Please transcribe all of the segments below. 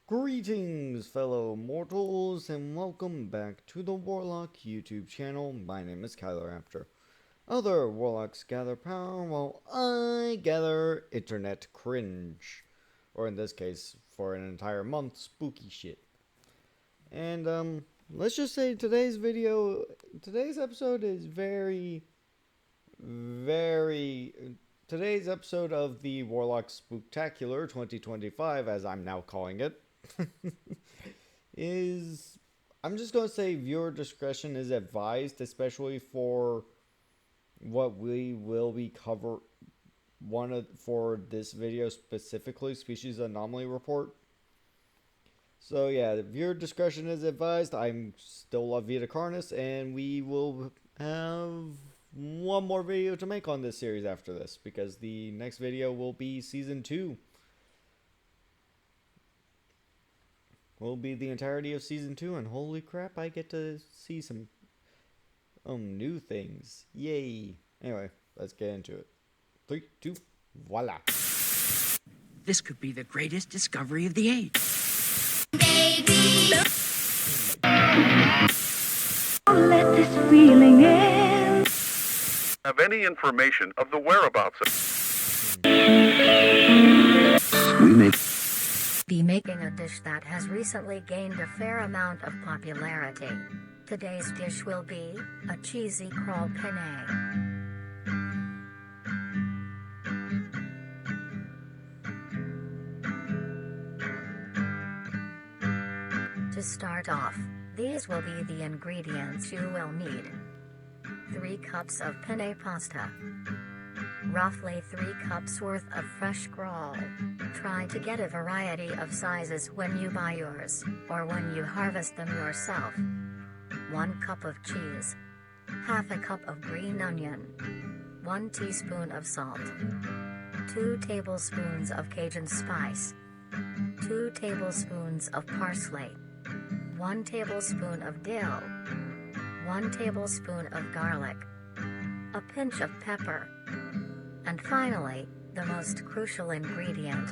Greetings, fellow mortals, and welcome back to the Warlock YouTube channel. My name is Kyler. Other Warlocks gather power while I gather internet cringe. Or in this case, for an entire month, spooky shit. And, let's just say today's episode is today's episode of the Warlock Spooktacular 2025, as I'm now calling it, is, I'm just going to say viewer discretion is advised, especially for what we will be for this video specifically, Species Anomaly Report. So yeah, viewer discretion is advised. I'm still love Vita Carnis, and we will have one more video to make on this series after this, because the next video will be Season 2. Will be the entirety of Season 2, and holy crap, I get to see some new things. Yay. Anyway, let's get into it. 3, 2, voila. This could be the greatest discovery of the age. Baby, let this feeling in. Have any information of the whereabouts of We may be making a dish that has recently gained a fair amount of popularity. Today's dish will be a cheesy crawl penne. To start off, these will be the ingredients you will need. 3 cups of penne pasta. Roughly 3 cups worth of fresh crawl. Try to get a variety of sizes when you buy yours, or when you harvest them yourself. 1 cup of cheese. Half a cup of green onion. 1 teaspoon of salt. 2 tablespoons of Cajun spice. 2 tablespoons of parsley. 1 tablespoon of dill. 1 tablespoon of garlic. A pinch of pepper. And finally, the most crucial ingredient,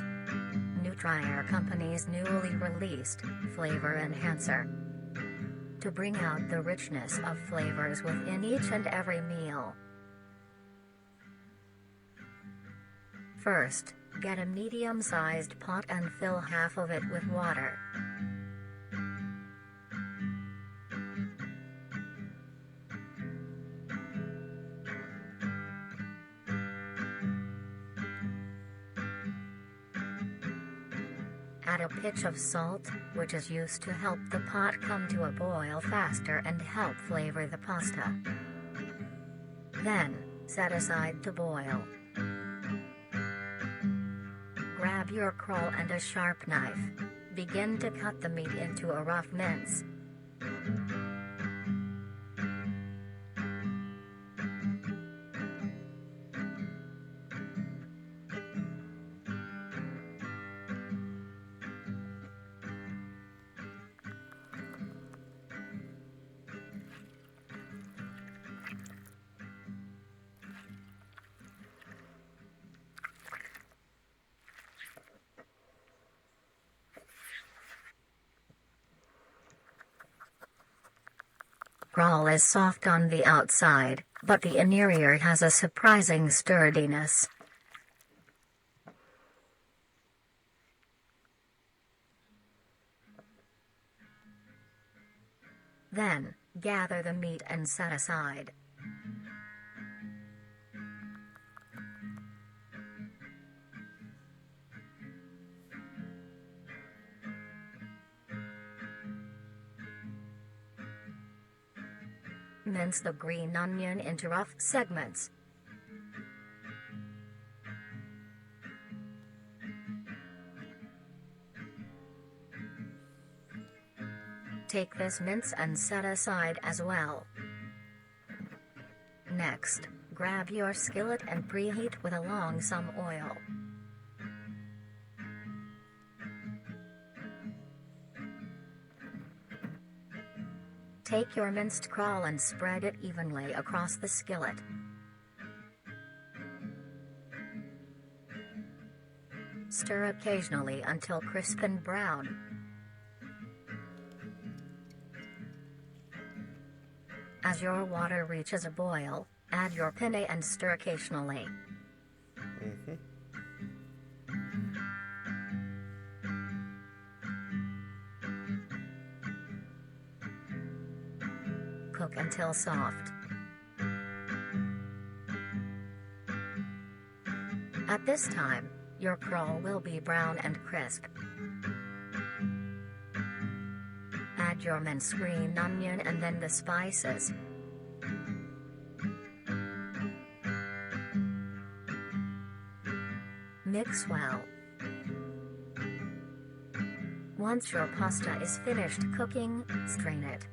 Nutrier Company's newly released Flavor Enhancer. To bring out the richness of flavors within each and every meal. First, get a medium-sized pot and fill half of it with water. Add a pinch of salt, which is used to help the pot come to a boil faster and help flavor the pasta. Then, set aside to boil. Grab your crawl and a sharp knife. Begin to cut the meat into a rough mince. Crawl is soft on the outside, but the interior has a surprising sturdiness. Then, gather the meat and set aside. Mince the green onion into rough segments. Take this mince and set aside as well. Next, grab your skillet and preheat with along some oil. Take your minced crawl and spread it evenly across the skillet. stir occasionally until crisp and brown. As your water reaches a boil, add your penne and stir occasionally. Cook until soft. At this time, your crawl will be brown and crisp. Add your minced green onion and then the spices. Mix well. Once your pasta is finished cooking, strain it.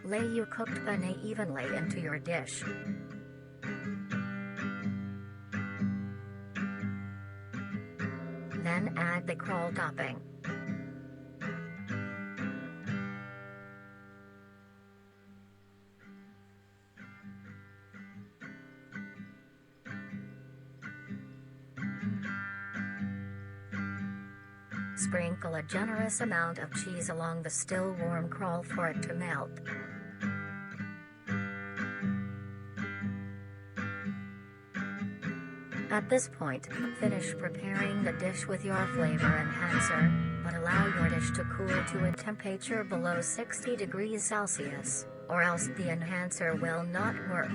Lay your cooked penne evenly into your dish. Then add the crawl topping. Sprinkle a generous amount of cheese along the still warm crawl for it to melt. At this point, finish preparing the dish with your flavor enhancer, but allow your dish to cool to a temperature below 60 degrees Celsius, or else the enhancer will not work.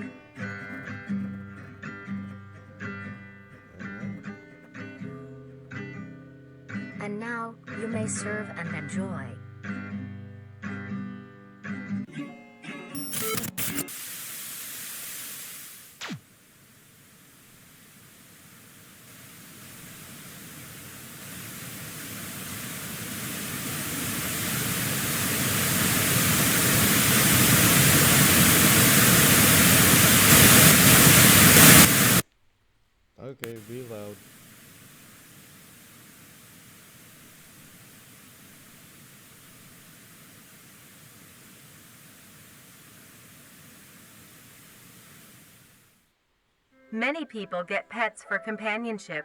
And now, you may serve and enjoy. Okay, be loud. Many people get pets for companionship.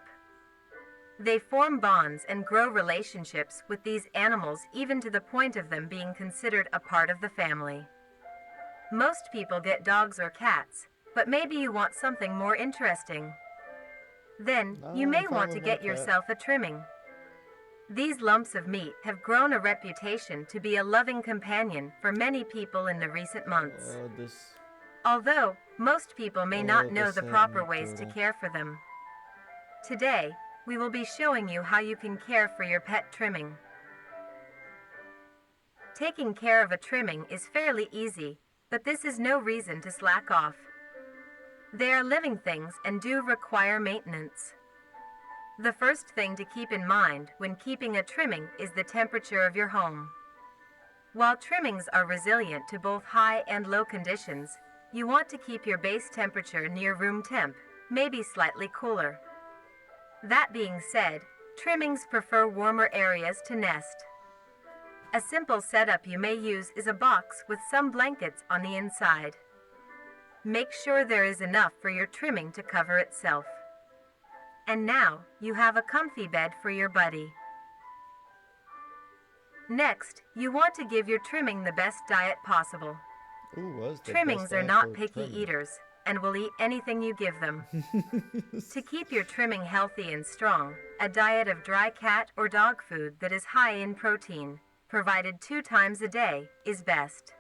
They form bonds and grow relationships with these animals even to the point of them being considered a part of the family. Most people get dogs or cats, but maybe you want something more interesting. Then, you may want to get yourself a trimming. These lumps of meat have grown a reputation to be a loving companion for many people in the recent months. Although, most people may not know the proper ways to care for them. Today, we will be showing you how you can care for your pet trimming. Taking care of a trimming is fairly easy, but this is no reason to slack off. They are living things and do require maintenance. The first thing to keep in mind when keeping a trimming is the temperature of your home. While trimmings are resilient to both high and low conditions, you want to keep your base temperature near room temp, maybe slightly cooler. That being said, trimmings prefer warmer areas to nest. A simple setup you may use is a box with some blankets on the inside. Make sure there is enough for your trimming to cover itself. And now, you have a comfy bed for your buddy. Next, you want to give your trimming the best diet possible. Trimmings are not picky eaters, and will eat anything you give them. To keep your trimming healthy and strong, a diet of dry cat or dog food that is high in protein, provided 2 times a day, is best.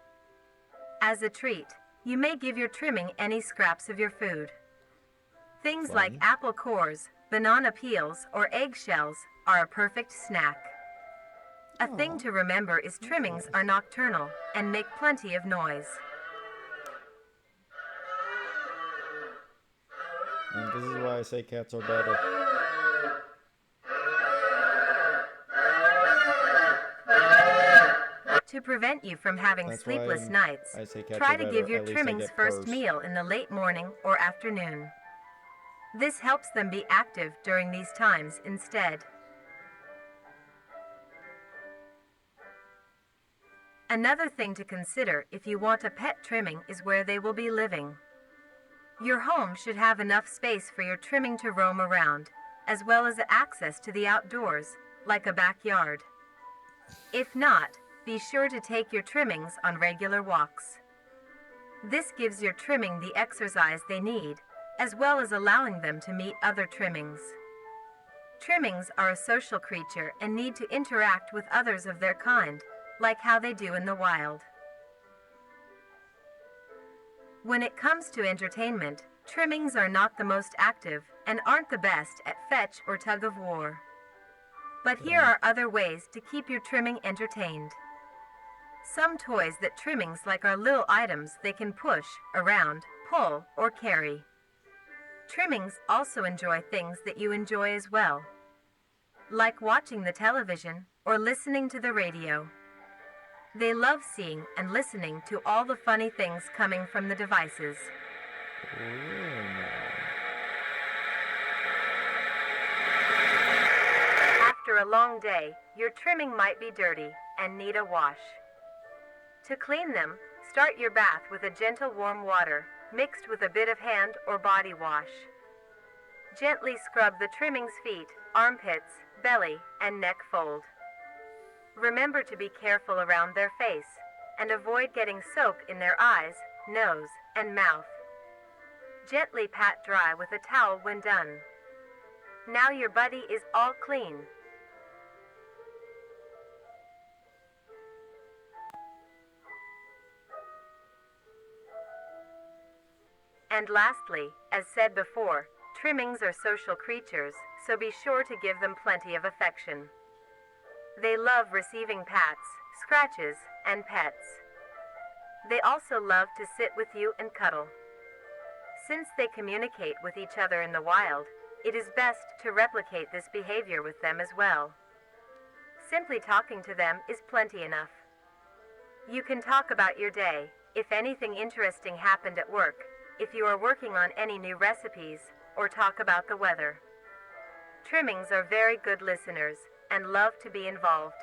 As a treat, you may give your trimming any scraps of your food. Things like apple cores, banana peels, or eggshells are a perfect snack. A thing to remember is trimmings are nocturnal and make plenty of noise. And this is why I say cats are better. To prevent you from having sleepless nights, try to give your trimmings first meal in the late morning or afternoon. This helps them be active during these times instead. Another thing to consider if you want a pet trimming is where they will be living. Your home should have enough space for your trimming to roam around, as well as access to the outdoors, like a backyard. If not, be sure to take your trimmings on regular walks. This gives your trimming the exercise they need, as well as allowing them to meet other trimmings. Trimmings are a social creature and need to interact with others of their kind, like how they do in the wild. When it comes to entertainment, trimmings are not the most active and aren't the best at fetch or tug of war. But here are other ways to keep your trimming entertained. Some toys that trimmings like are little items they can push, around, pull, or carry. Trimmings also enjoy things that you enjoy as well, like watching the television or listening to the radio. They love seeing and listening to all the funny things coming from the devices. After a long day, your trimming might be dirty and need a wash. To clean them, start your bath with a gentle warm water, mixed with a bit of hand or body wash. Gently scrub the trimming's feet, armpits, belly, and neck fold. Remember to be careful around their face, and avoid getting soap in their eyes, nose, and mouth. Gently pat dry with a towel when done. Now your buddy is all clean. And lastly, as said before, trimmings are social creatures, so be sure to give them plenty of affection. They love receiving pats, scratches, and pets. They also love to sit with you and cuddle. Since they communicate with each other in the wild, it is best to replicate this behavior with them as well. Simply talking to them is plenty enough. You can talk about your day, if anything interesting happened at work, if you are working on any new recipes, or talk about the weather. Trimmings are very good listeners and love to be involved.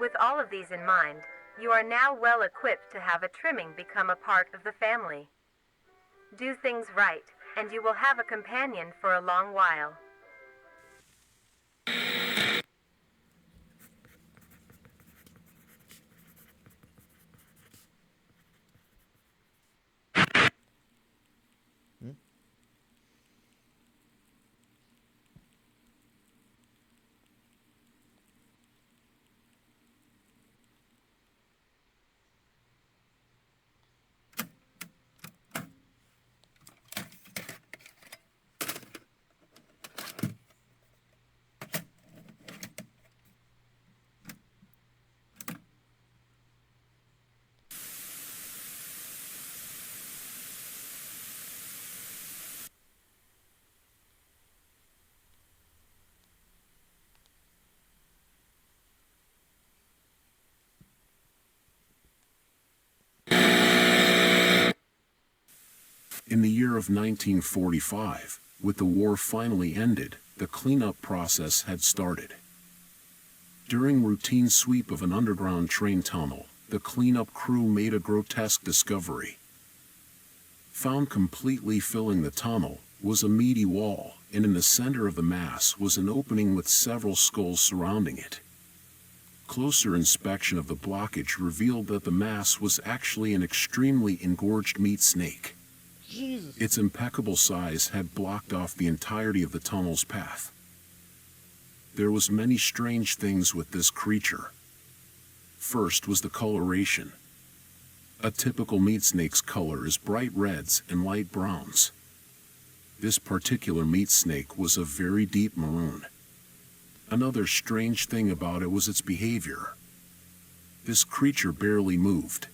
With all of these in mind, you are now well equipped to have a trimming become a part of the family. Do things right, and you will have a companion for a long while. In the year of 1945, with the war finally ended, the cleanup process had started. During routine sweep of an underground train tunnel, the cleanup crew made a grotesque discovery. Found completely filling the tunnel was a meaty wall, and in the center of the mass was an opening with several skulls surrounding it. Closer inspection of the blockage revealed that the mass was actually an extremely engorged meat snake. Jesus. Its impeccable size had blocked off the entirety of the tunnel's path. There was many strange things with this creature. First was the coloration. A typical meat snake's color is bright reds and light browns. This particular meat snake was a very deep maroon. Another strange thing about it was its behavior. This creature barely moved.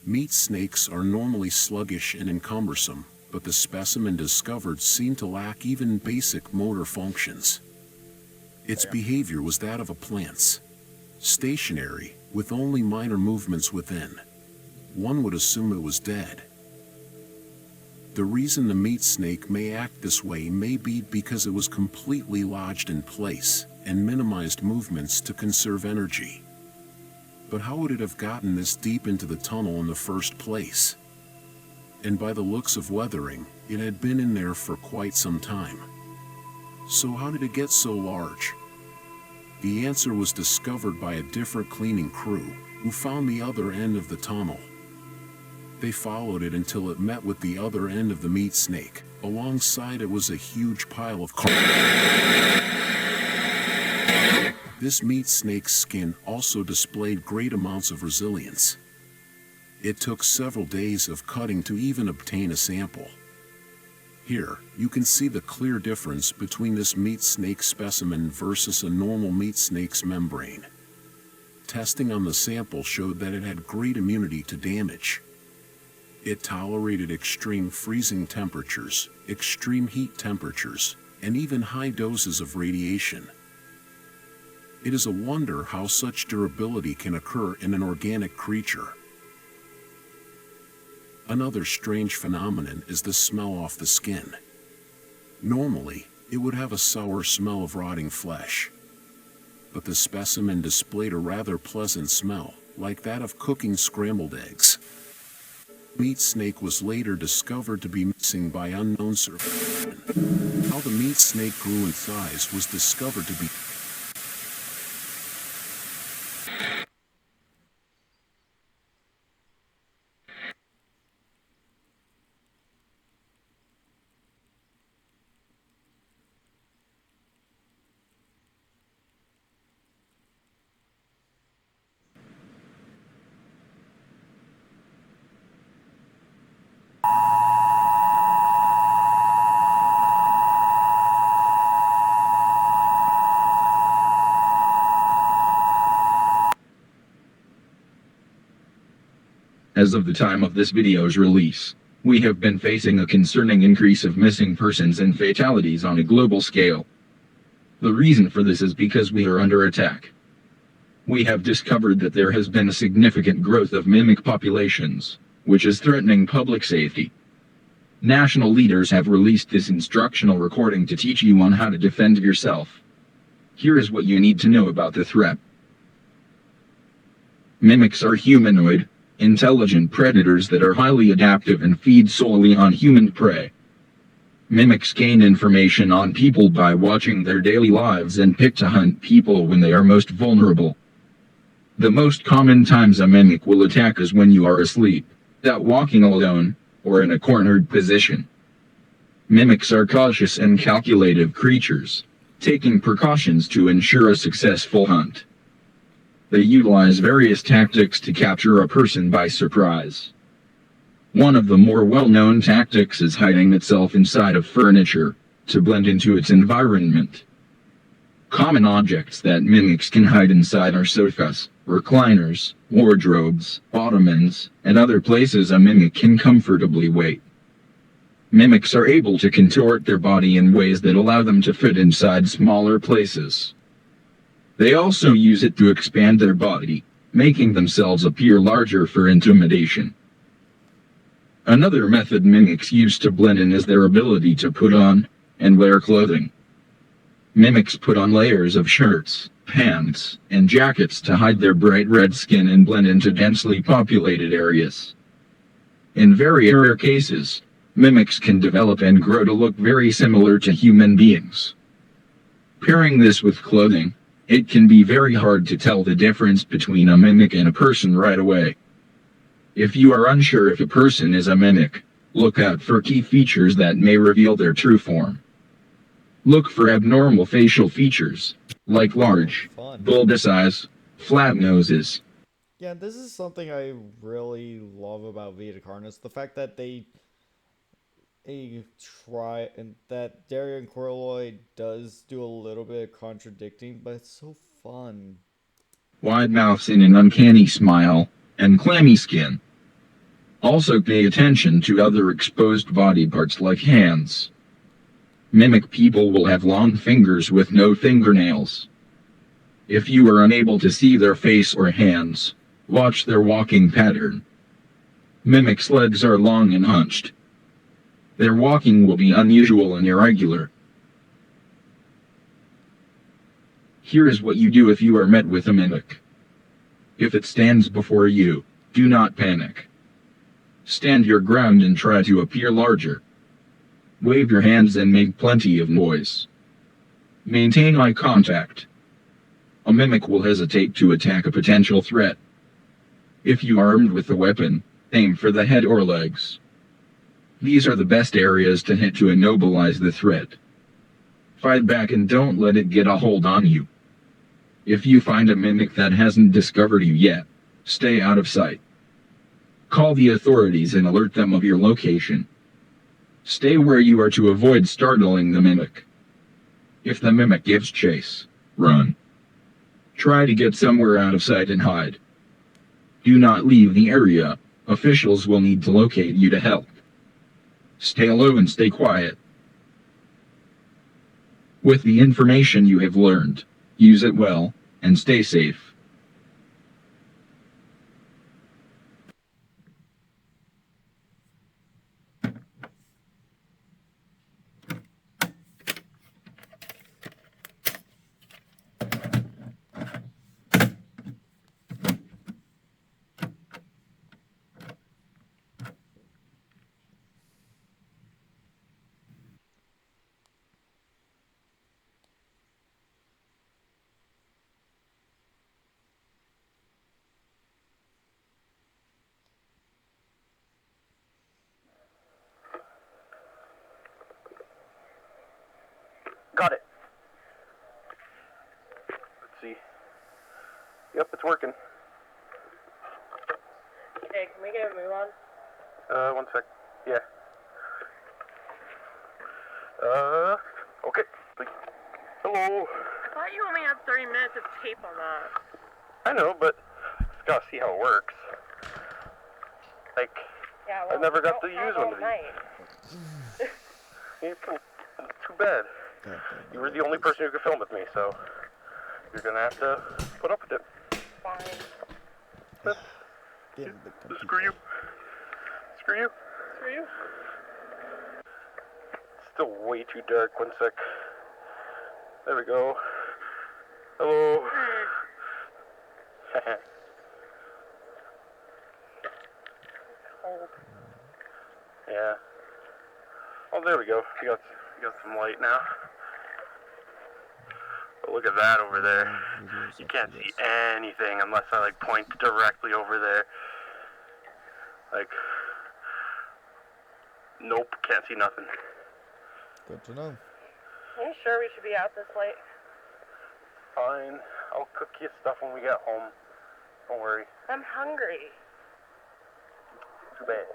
Meat snakes are normally sluggish and encumbersome, but the specimen discovered seemed to lack even basic motor functions. Its behavior was that of a plant's. Stationary, with only minor movements within. One would assume it was dead. The reason the meat snake may act this way may be because it was completely lodged in place. and minimized movements to conserve energy. But how would it have gotten this deep into the tunnel in the first place? And by the looks of weathering, it had been in there for quite some time. So how did it get so large? The answer was discovered by a different cleaning crew, who found the other end of the tunnel. They followed it until it met with the other end of the meat snake. Alongside it was a huge pile of carne. This meat snake's skin also displayed great amounts of resilience. It took several days of cutting to even obtain a sample. Here, you can see the clear difference between this meat snake specimen versus a normal meat snake's membrane. Testing on the sample showed that it had great immunity to damage. It tolerated extreme freezing temperatures, extreme heat temperatures, and even high doses of radiation. It is a wonder how such durability can occur in an organic creature. Another strange phenomenon is the smell off the skin. Normally, it would have a sour smell of rotting flesh. But the specimen displayed a rather pleasant smell, like that of cooking scrambled eggs. Meat snake was later discovered to be missing by unknown survivors. How the meat snake grew in size was discovered to be As of the time of this video's release, we have been facing a concerning increase of missing persons and fatalities on a global scale. The reason for this is because we are under attack. We have discovered that there has been a significant growth of mimic populations, which is threatening public safety. National leaders have released this instructional recording to teach you on how to defend yourself. Here is what you need to know about the threat. Mimics are humanoid, intelligent predators that are highly adaptive and feed solely on human prey. Mimics gain information on people by watching their daily lives and pick to hunt people when they are most vulnerable. The most common times a mimic will attack is when you are asleep, out walking alone, or in a cornered position. Mimics are cautious and calculative creatures, taking precautions to ensure a successful hunt. They utilize various tactics to capture a person by surprise. One of the more well-known tactics is hiding itself inside of furniture, to blend into its environment. Common objects that mimics can hide inside are sofas, recliners, wardrobes, ottomans, and other places a mimic can comfortably wait. Mimics are able to contort their body in ways that allow them to fit inside smaller places. They also use it to expand their body, making themselves appear larger for intimidation. Another method mimics use to blend in is their ability to put on and wear clothing. Mimics put on layers of shirts, pants, and jackets to hide their bright red skin and blend into densely populated areas. In very rare cases, mimics can develop and grow to look very similar to human beings. Pairing this with clothing, it can be very hard to tell the difference between a mimic and a person right away. If you are unsure if a person is a mimic, look out for key features that may reveal their true form. Look for abnormal facial features, like large, bulbous eyes, flat noses. Yeah, this is something I really love about Vita Carnis. The fact that they try, and that Darian Corloy does do a little bit of contradicting, but it's so fun. Wide mouths and an uncanny smile, and clammy skin. Also pay attention to other exposed body parts like hands. Mimic people will have long fingers with no fingernails. If you are unable to see their face or hands, watch their walking pattern. Mimics' legs are long and hunched. Their walking will be unusual and irregular. Here is what you do if you are met with a mimic. If it stands before you, do not panic. Stand your ground and try to appear larger. Wave your hands and make plenty of noise. Maintain eye contact. A mimic will hesitate to attack a potential threat. If you are armed with a weapon, aim for the head or legs. These are the best areas to hit to immobilize the threat. Fight back and don't let it get a hold on you. If you find a mimic that hasn't discovered you yet, stay out of sight. Call the authorities and alert them of your location. Stay where you are to avoid startling the mimic. If the mimic gives chase, run. Try to get somewhere out of sight and hide. Do not leave the area. Officials will need to locate you to help. Stay low and stay quiet. With the information you have learned, use it well, and stay safe. Got it. Let's see. Yep, it's working. Hey, can we get a move on? One sec. Yeah. Okay. Hello. I thought you only had 30 minutes of tape on that. I know, but just gotta see how it works. Like, Yeah, I never got to use one of these. Too bad. You were the only person who could film with me, so you're gonna have to put up with it. Fine. Screw you. Screw you. Screw you. Still way too dark. One sec. There we go. Hello. Cold. Yeah. Oh, there we go. You got some light now. But look at that over there. You can't see anything unless I like point directly over there. Like, nope, can't see nothing. Good to know. Are you sure we should be out this late? Fine, I'll cook you stuff when we get home. Don't worry. I'm hungry. Too bad.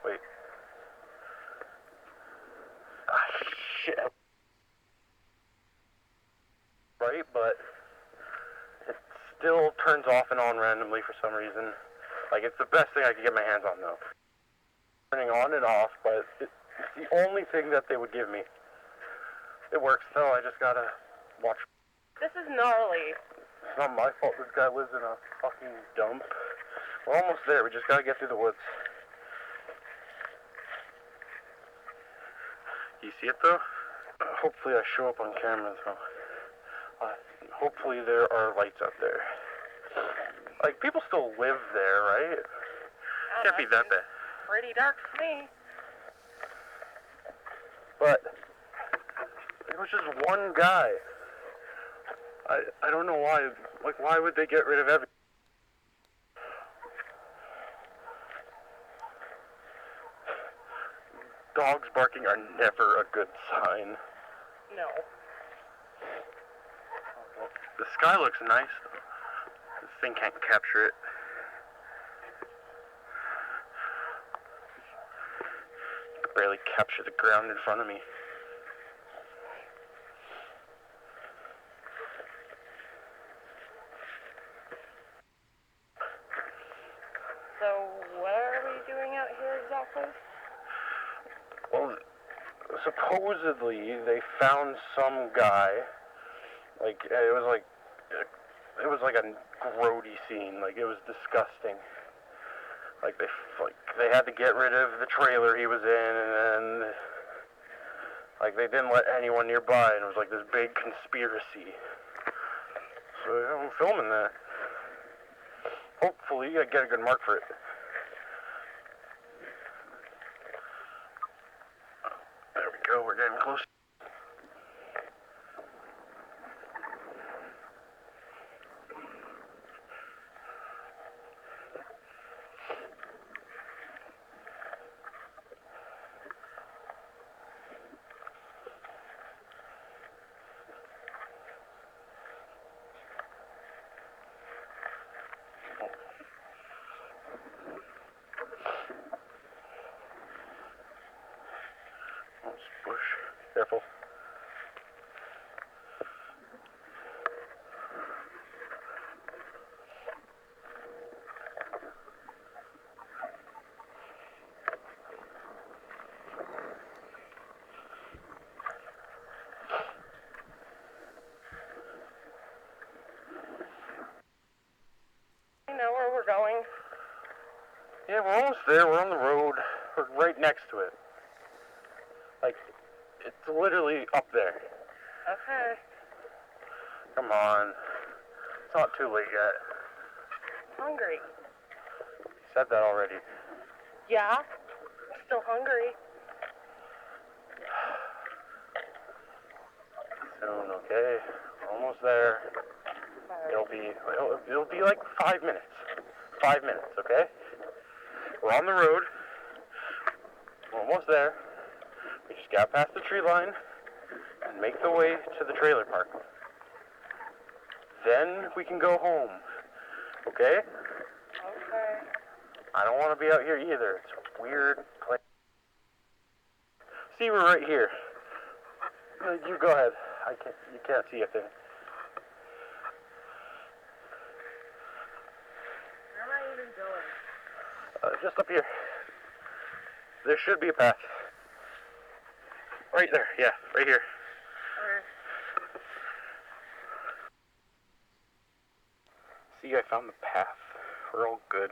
Wait. Ah, shit. Right, but it still turns off and on randomly for some reason. Like, it's the best thing I could get my hands on, though. Turning on and off, but it's the only thing that they would give me. It works, though. I just gotta watch. This is gnarly. It's not my fault this guy lives in a fucking dump. We're almost there. We just gotta get through the woods. You see it, though? Hopefully I show up on camera, so... hopefully there are lights out there. Like, people still live there, right? Can't be that bad. Pretty dark to me. But it was just one guy. I don't know why. Like, why would they get rid of everything? never a good sign. No. The sky looks nice. This thing can't capture it. I can barely capture the ground in front of me. So, what are we doing out here exactly? Well, supposedly they found some guy. Like it was like a grody scene. Like it was disgusting. Like they had to get rid of the trailer he was in, and then like they didn't let anyone nearby, and it was like this big conspiracy. So yeah, I'm filming that. Hopefully I get a good mark for it. There we go, we're getting close. Oh, it's a bush. Careful. You know where we're going? Yeah, we're almost there. We're on the road. We're right next to it. Like, it's literally up there. Okay. Come on. It's not too late yet. Hungry. You said that already. Yeah? I'm still hungry. Soon, okay? We're almost there. It'll be like 5 minutes. 5 minutes, okay? We're on the road. We're almost there. We just got past the tree line and make the way to the trailer park. Then we can go home. Okay? Okay. I don't want to be out here either. It's a weird place. See, we're right here. You go ahead. You can't see a thing. Where am I even going? Just up here. There should be a path. Right there. Yeah, right here. See, I found the path. We're all good.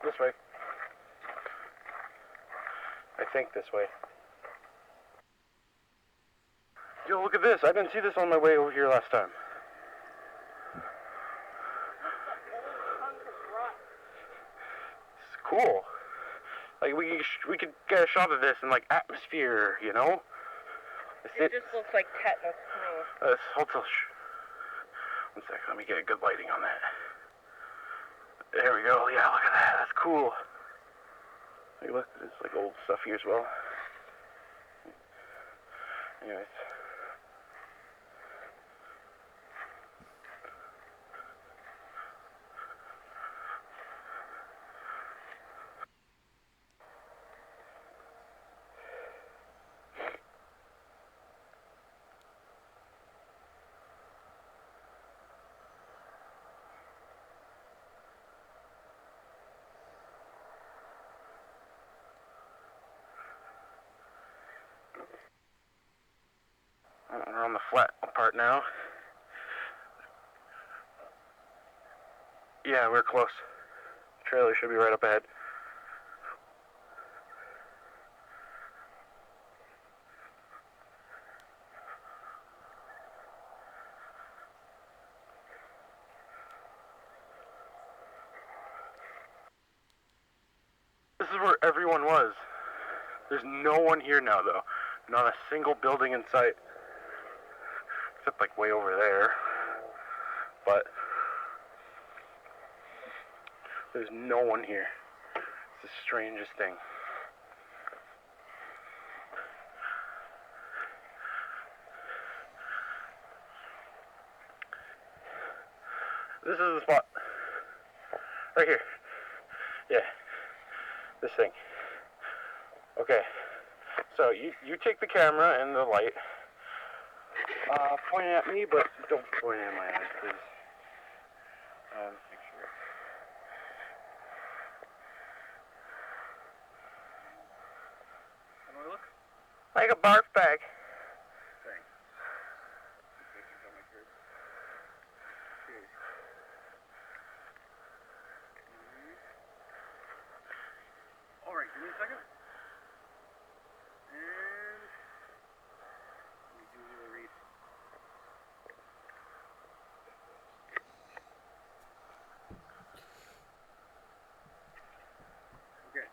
This way. I think this way. Yo, Yo, look at this. I didn't see this on my way over here last time. It's cool. Like, we could get a shot of this in, like, atmosphere, you know? It just looks like tetanus to me. Hold on. One sec, let me get a good lighting on that. There we go. Yeah, look at that. That's cool. Hey, look, there's, like, old stuff here as well. Anyways. We're on the flat part now. Yeah, we're close. Trailer should be right up ahead. This is where everyone was. There's no one here now, though. Not a single building in sight. Except, like, way over there. But there's no one here. It's the strangest thing. This is the spot. Right here. Yeah. This thing. Okay. So you take the camera and the light. Point it at me, but don't point it at my eyes, please. Make sure. How do I look? Like a barf bag. Thanks. Alright, give me a second. And let me do the read. Okay.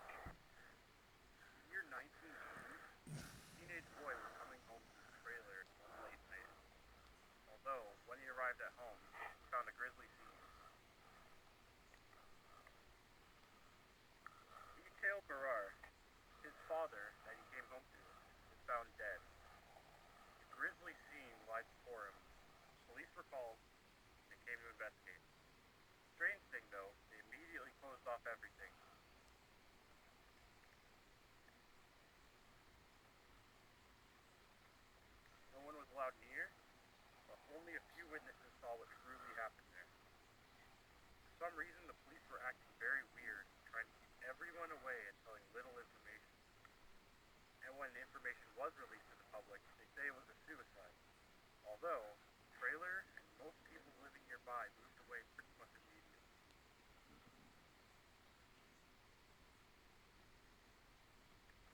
Year 1990, teenage boy was coming home from the trailer one late night. Although, when he arrived at home, he found a grisly scene. Detail Barrar, his father that he came home to, was found dead. The grisly scene lies before him. Police were called and came to investigate. Strange thing though, they immediately closed off everything. No one was allowed near, but only a few witnesses saw what truly happened there. For some reason, the police were acting very weird, trying to keep everyone away and telling little information. And when the information was released to the public, they say it was a suicide. Although, the trailer and most people living nearby moved away pretty much immediately.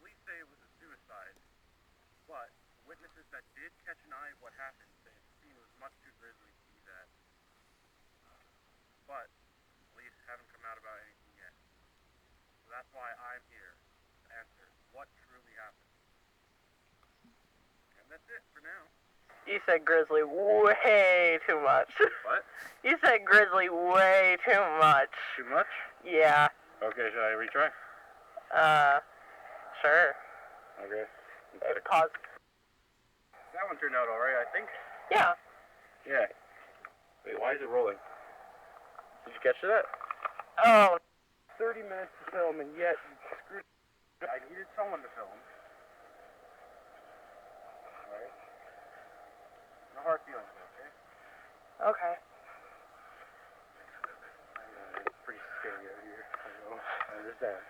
Police say it was a suicide, but witnesses that did catch an eye of what happened say the scene was much too grisly to be that. But police haven't come out about anything yet. So that's why I'm here to answer what truly happened. And that's it for now. You said grizzly way too much. What? You said grizzly way too much. Too much? Yeah. Okay, should I retry? Sure. Okay. Pause. That one turned out alright, I think. Yeah. Yeah. Wait, why is it rolling? Did you catch that? Oh. 30 minutes to film, and yet you screwed. I needed someone to film. Alright. No hard feelings, okay? Okay. It's pretty scary out here. I know. I understand.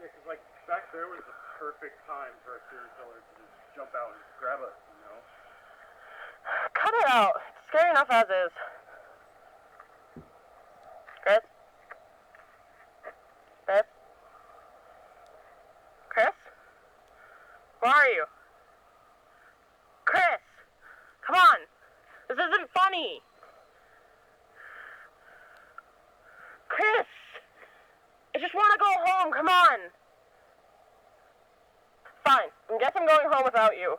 Yeah, because, like, back there was the perfect time for a serial killer to just jump out and grab us, you know? Cut it out. It's scary enough as is. Chris? Chris? Chris? Where are you? Chris! home, come on! Fine, I guess I'm going home without you.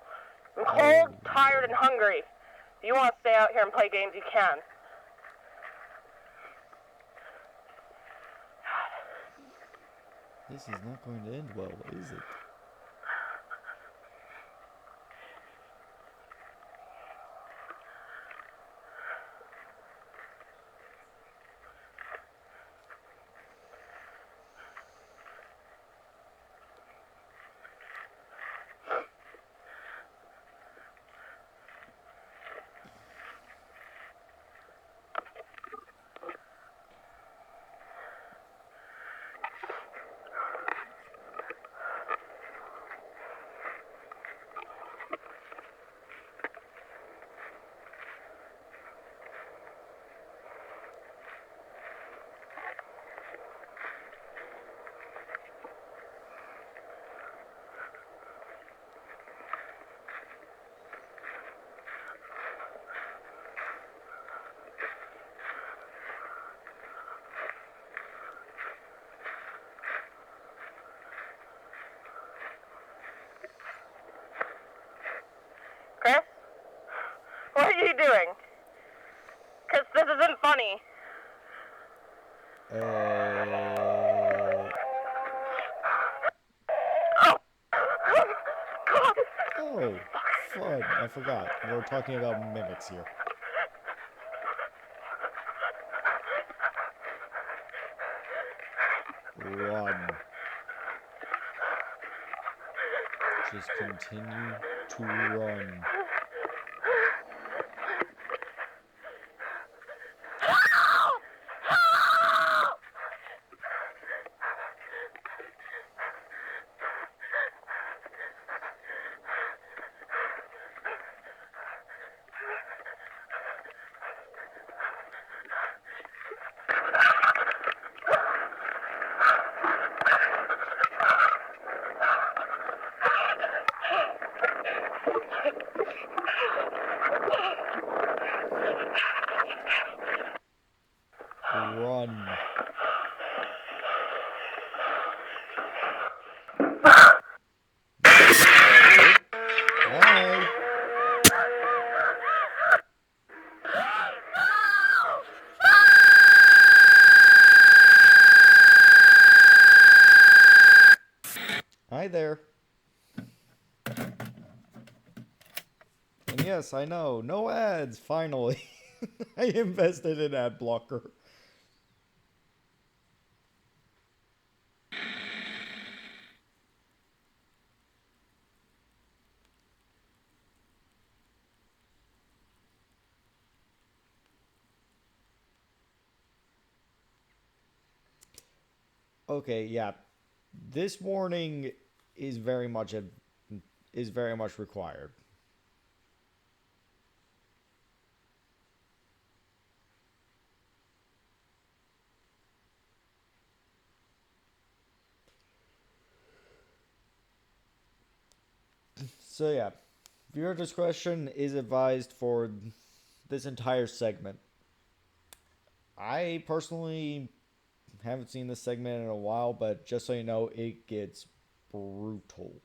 I'm cold, tired, and hungry. If you want to stay out here and play games, you can. This is not going to end well, is it? Chris? What are you doing? Chris, this isn't funny. Oh, fun. I forgot. We're talking about mimics here. Run. Just continue to run. Run. Bye. Hi there. And yes, I know, no ads, finally. I invested in ad blocker. Okay, yeah. This warning is very much required. So yeah, viewer discretion is advised for this entire segment. I personally haven't seen this segment in a while, but just so you know, it gets brutal.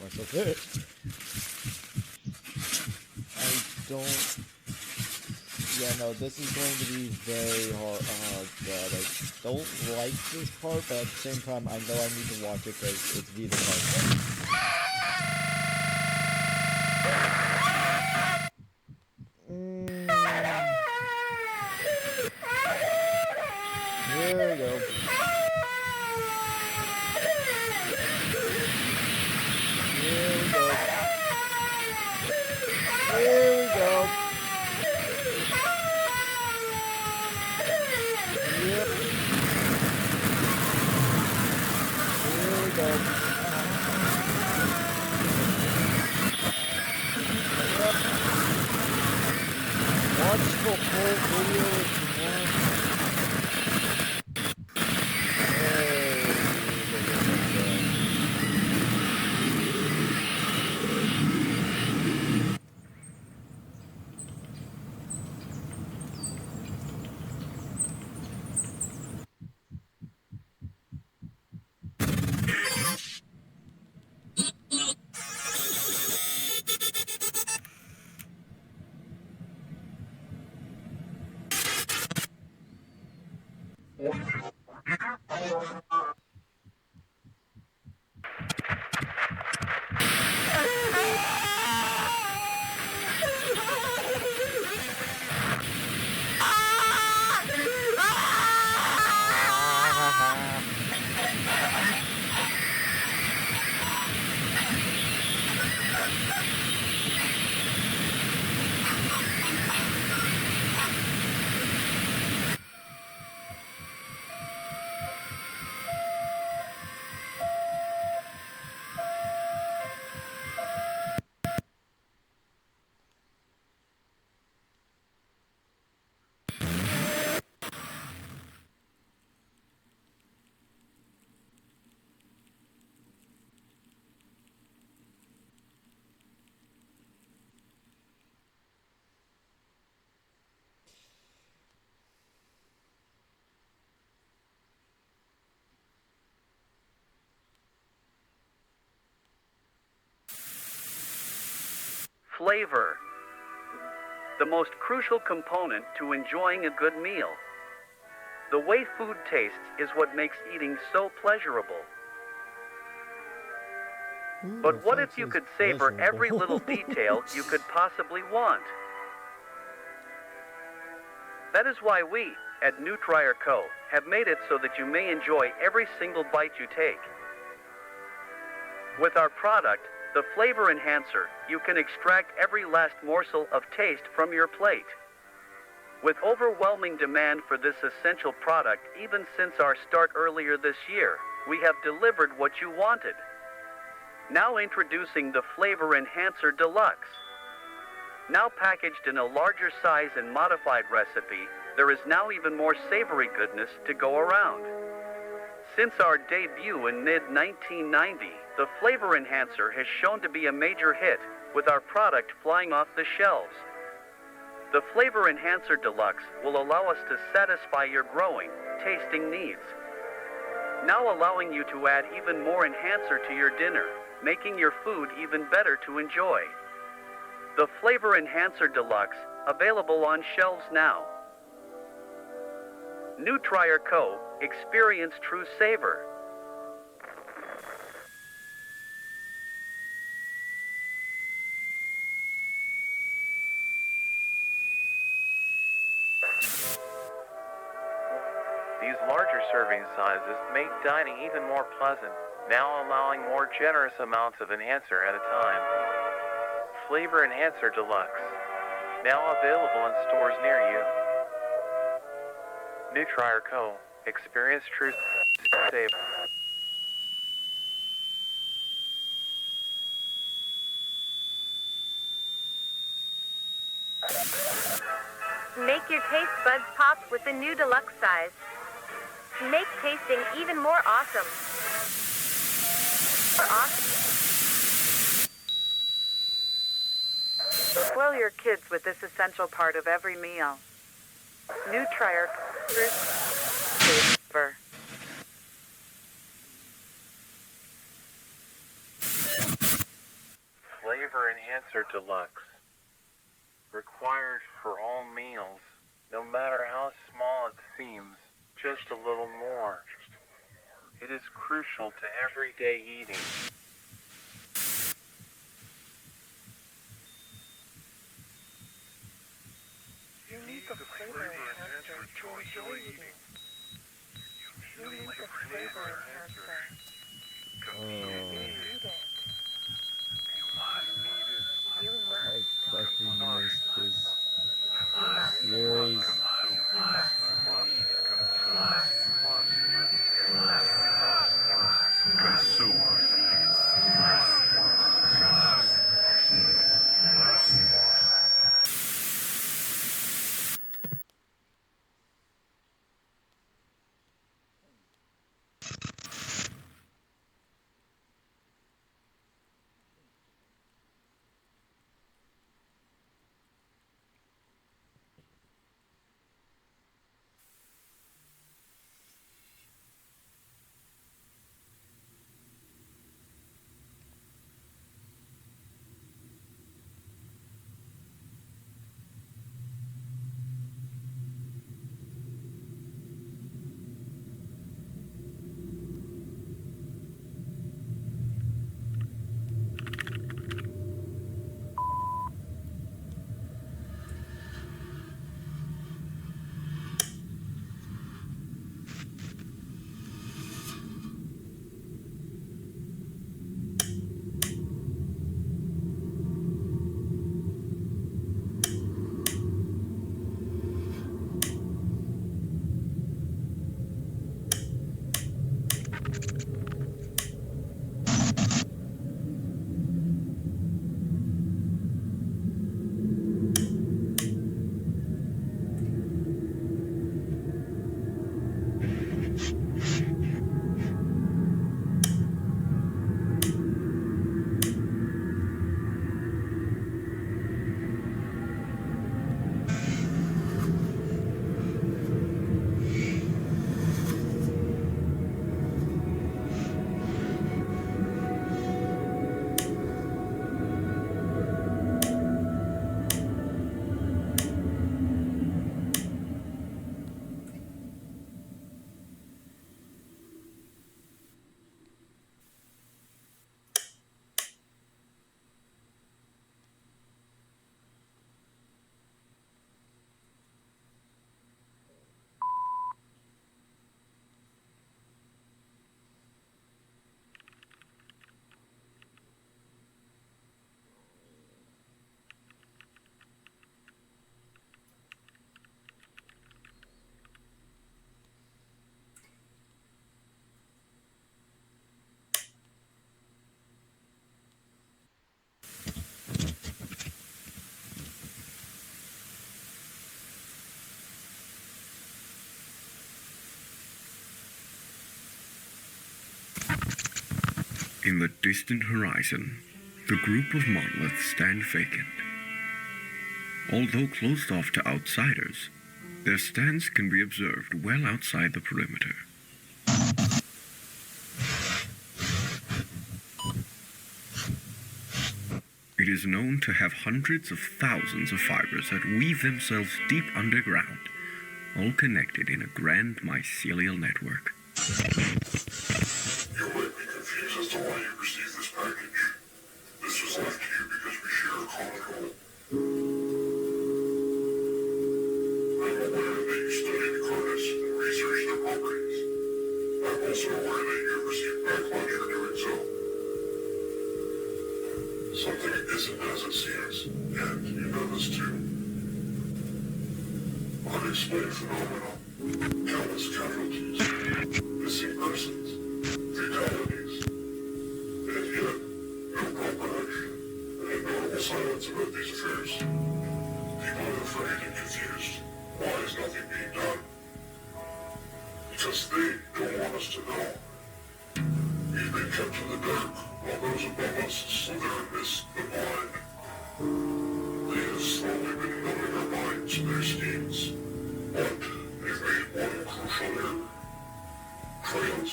rest of it. I don't... Yeah, no, this is going to be very hard. Oh, God, I don't like this part, but at the same time, I know I need to watch it because it's Vita part. Here we go. Here we go. Here we go. Yep. Here we go. Yep. Watch the whole video if you want. Flavor. The most crucial component to enjoying a good meal. The way food tastes is what makes eating so pleasurable. But what if you could savor every little detail you could possibly want? That is why we, at Nutrier Co., have made it so that you may enjoy every single bite you take. With our product, the Flavor Enhancer, you can extract every last morsel of taste from your plate. With overwhelming demand for this essential product even since our start earlier this year, we have delivered what you wanted. Now introducing the Flavor Enhancer Deluxe. Now packaged in a larger size and modified recipe, there is now even more savory goodness to go around. Since our debut in mid-1990, the Flavor Enhancer has shown to be a major hit, with our product flying off the shelves. The Flavor Enhancer Deluxe will allow us to satisfy your growing, tasting needs. Now allowing you to add even more enhancer to your dinner, making your food even better to enjoy. The Flavor Enhancer Deluxe, available on shelves now. Nutrier Co. Experience true savor. These larger serving sizes make dining even more pleasant, now allowing more generous amounts of enhancer at a time. Flavor Enhancer Deluxe, now available in stores near you. Nutrier Co. Experience true savor. Make your taste buds pop with the new deluxe size. Make tasting even more awesome. Spoil your kids with this essential part of every meal. Nutrier Savor. Enhancer Deluxe. Required for all meals, no matter how small it seems, just a little more. It is crucial to everyday eating. You need the flavor enhancer to enjoy eating. You need the flavor enhancer. You need it. You must. I fucking missed this series. In the distant horizon, the group of monoliths stand vacant. Although closed off to outsiders, their stance can be observed well outside the perimeter. It is known to have hundreds of thousands of fibers that weave themselves deep underground, all connected in a grand mycelial network. You might be confused as to why you received this package. This was left to you because we share a common goal. I'm aware that you studied Carnis and researched their properties. I'm also aware that you have received backlash for doing so. Something isn't as it seems, and you know this too. Unexplained phenomena, countless casualties, missing persons, fatalities, and yet no proper action, and ignorable silence about these affairs. People are afraid and confused. Why is nothing being done? Because they don't want us to know. We've been kept in the dark, while those above us slither amidst the blind. They have slowly been numbing our minds to their schemes, but they've made one crucial error. Trails,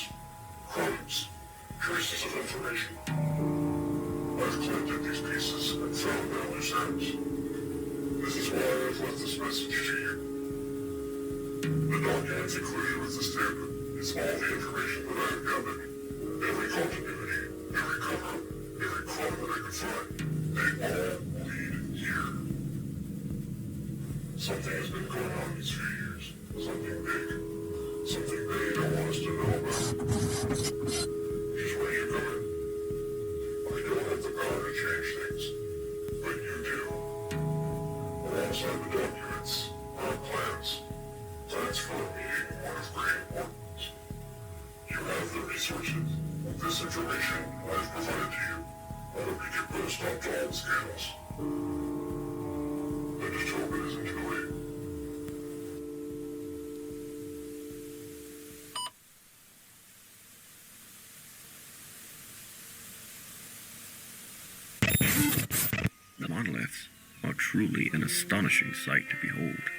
crumbs, traces of information. I've collected these pieces and found affairs. This is why I've left this message to you. The documents included with this statement is all the information that I have gathered. Every continuity, every cover-up, every crime that I could find, they all lead here. Something has been going on these few years. Something big. Something they don't want us to know about. Just when you come in. I don't have the power to change things, but you do. Alongside the documents are plans. Plans for a meeting one of great importance. You have the resources. This information I've provided to you. I hope you can put a stop to all the scandals. I just hope it isn't too late. The monoliths are truly an astonishing sight to behold.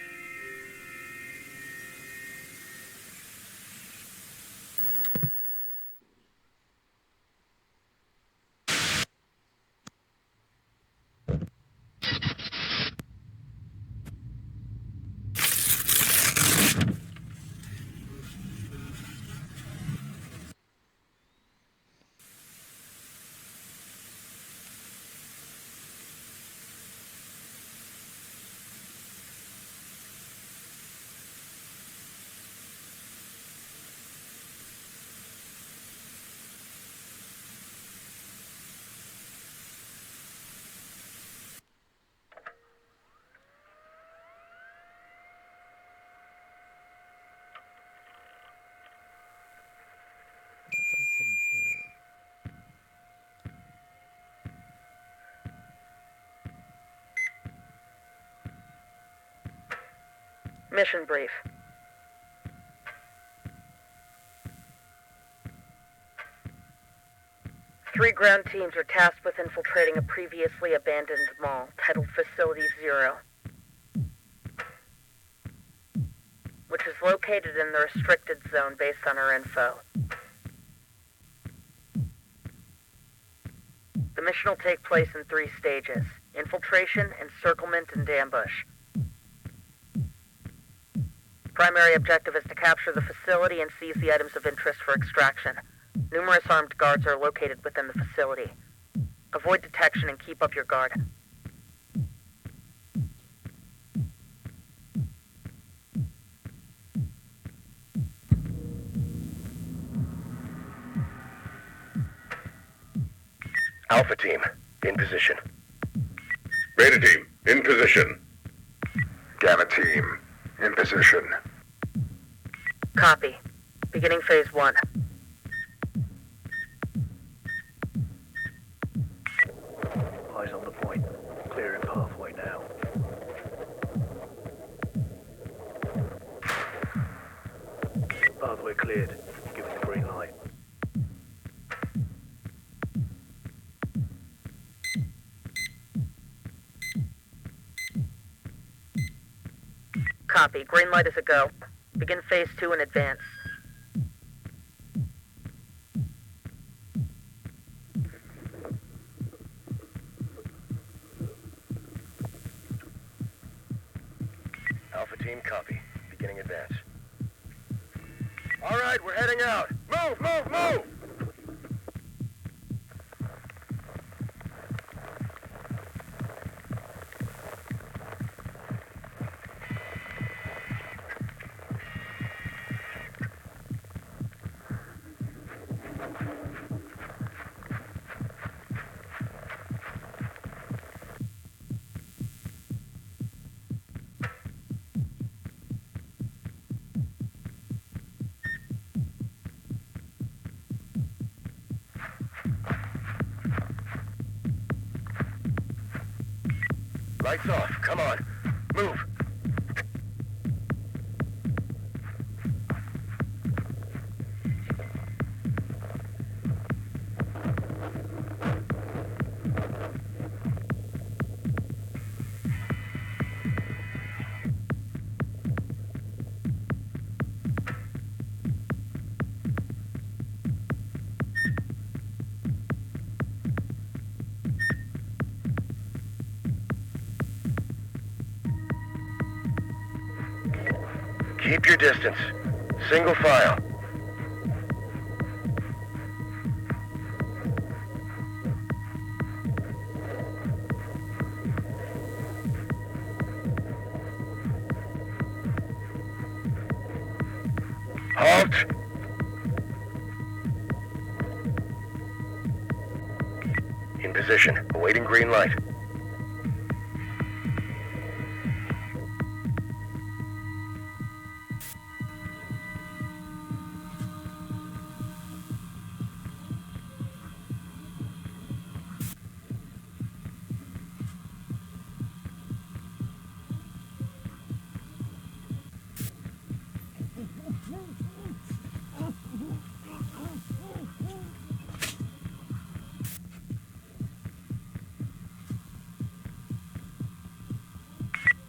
Mission brief. Three ground teams are tasked with infiltrating a previously abandoned mall titled Facility Zero, which is located in the restricted zone based on our info. The mission will take place in 3 stages: infiltration, encirclement, and ambush. Primary objective is to capture the facility and seize the items of interest for extraction. Numerous armed guards are located within the facility. Avoid detection and keep up your guard. Alpha team, in position. Beta team, in position. Gamma team, in position. Copy. Beginning phase 1. Eyes on the point. Clearing pathway now. Pathway cleared. Give us the green light. Copy. Green light is a go. Begin phase 2 in advance. Alpha team, copy. Beginning advance. All right, we're heading out. Move, move, move! Lights off. Come on. Move. Keep your distance. Single file. Halt! In position, awaiting green light.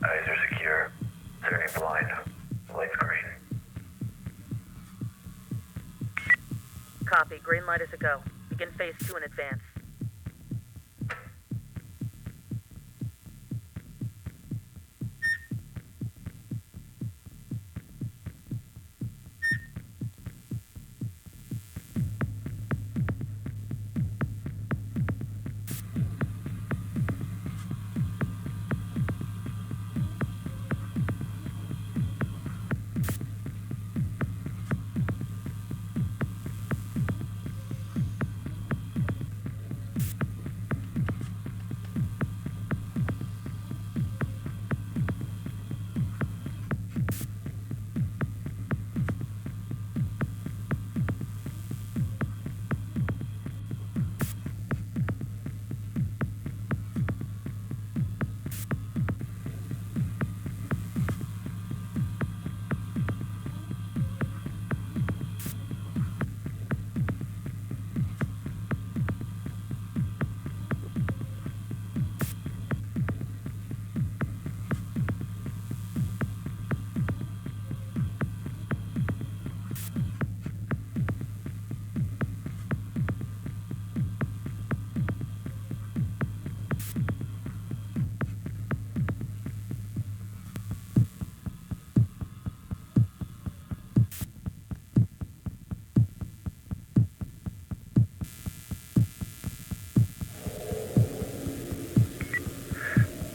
Eyes are secure. Turning blind. Light's green. Copy. Green light is a go. Begin phase 2 in advance.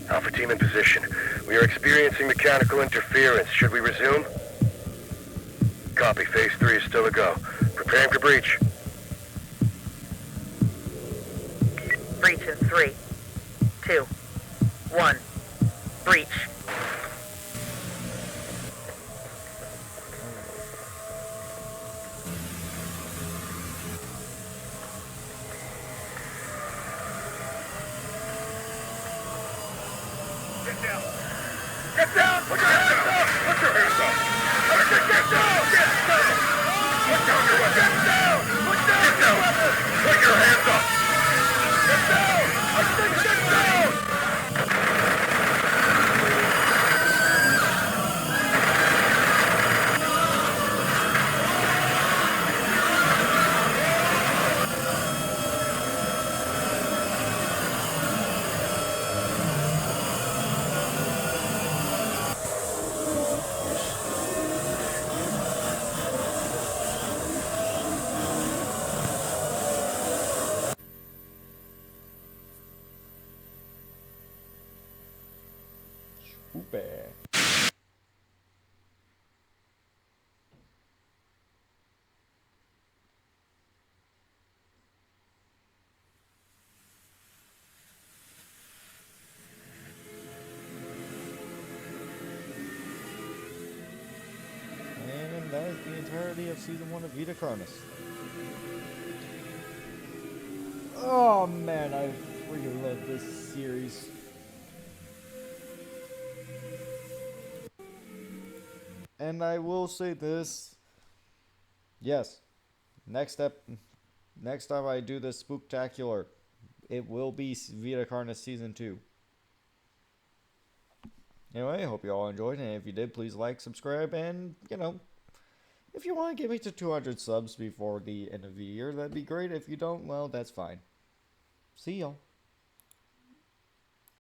Alpha team in position. We are experiencing mechanical interference. Should we resume? Copy. Phase 3 is still a go. Preparing for breach. Breach in 3, 2, 1. Breach. Get down! Put your hands up! Put your hands up! Get down! Get down! Put down your weapon! Get down! Put down your weapon! Put your hands up! Get down! I said get down! Whoopee. And that is the entirety of Season 1 of Vita Carnis. Oh man, I freaking love this series. And I will say this. Yes. Next time I do this Spooktacular, it will be Vita Carnis Season 2. Anyway, I hope you all enjoyed, and if you did, please like, subscribe, and, if you want to get me to 200 subs before the end of the year, that'd be great. If you don't, well, that's fine. See y'all.